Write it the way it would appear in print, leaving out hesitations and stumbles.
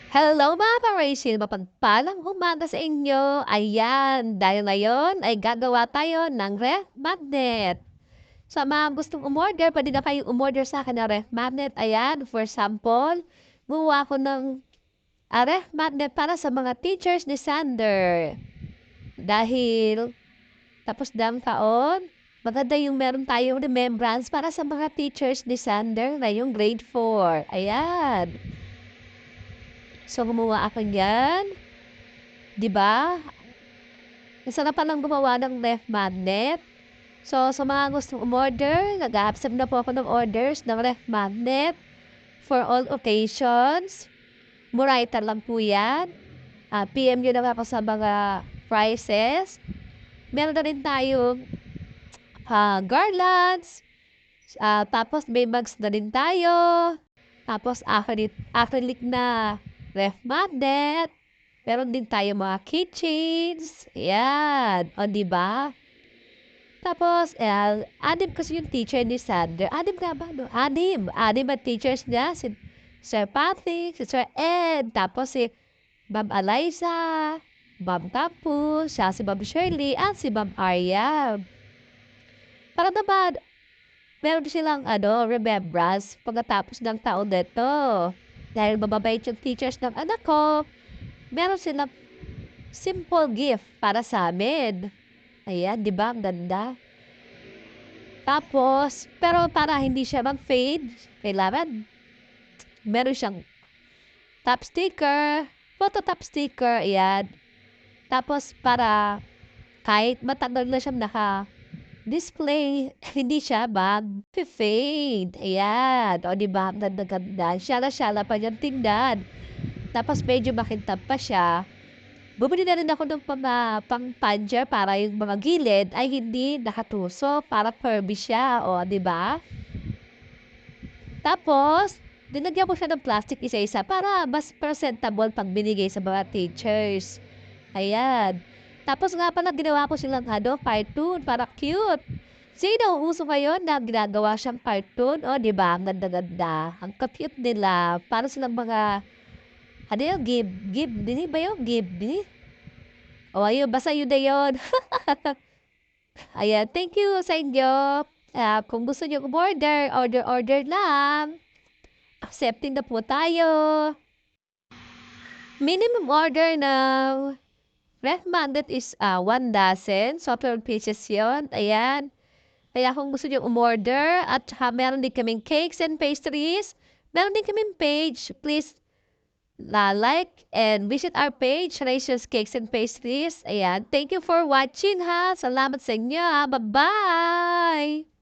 Hello mga ka-Rachel, mapagpalang umaga sa inyo. Ayan, dahil ngayon ay gagawa tayo ng ref magnet. Sa mga gustong umorder, pwede na kayong umorder sa akin ng ref magnet. Ayan, for sample, gumawa ko ng ref magnet para sa mga teachers ni Sander. Dahil tapos ng taon, maganda yung meron tayong remembrance para sa mga teachers ni Sander na yung grade 4. Ayan. So, gumawa ako niyan. 'Di ba? Ang sarap palang gumawa ng ref magnet. So, sa mga gustong umorder, nag-a-accept na po ako ng orders ng ref magnet for all occasions. Murayta lang po yan. PM nyo na ako sa mga prices. Meron na rin tayo garlands. Tapos may mugs na rin tayo. Tapos acrylic na ref magnet. Meron din tayo mga keychains. Ayan. O, diba? Tapos, anim kasi yung teacher ni Sander. Anim nga ba, no? Anim. Anim ang teachers niya. Si Sir Patrick, si Sir Ed, tapos si Ma'am Eliza, Ma'am Campus, siya si Ma'am Shirley, at si Ma'am Arya. Para naman, meron silang remembrance pagkatapos ng taon nito. Dahil mababait yung teachers ng anak ko, meron silang simple gift para sa amin. Ayan, di ba? Ang ganda. Tapos, pero para hindi siya mag-fade, kailangan meron siyang top sticker, photo top sticker, ayan. Tapos, para kahit matagal na siyang naka-display, hindi siya mag-fade. Ayan. O, di ba? Ang ganda-ganda. Syala-syala pa niyang tingnan. Tapos, medyo makintab pa siya. Bumili na rin ako ng pang-puncher para yung mga gilid ay hindi nakatuso para curvy siya, o, di ba? Tapos, dinagyan ko siya ng plastic isa-isa para mas presentable pag binigay sa mga teachers. Ayan. Tapos nga pala, ginawa ko silang cartoon para cute. Sino uso ngayon na ginagawa siyang cartoon? O, di ba? Ang ganda-ganda. Ang cute nila. Para silang mga Ghibli ba yun? Ghibli? O, ayun, basta yun na yun. Ayan, thank you sa inyo. Kung gusto nyo order, order lang. Accepting na po tayo. Minimum order ng ref magnet is 1 dozen. So, 12 pieces yun. Ayan. Kaya kung gusto nyo umorder, at saka meron din kaming cakes and pastries, meron din kaming page. Please like and visit our page, Rachel's Cakes and Pastries. Ayan. Thank you for watching ha. Salamat sa inyo ha. Bye-bye!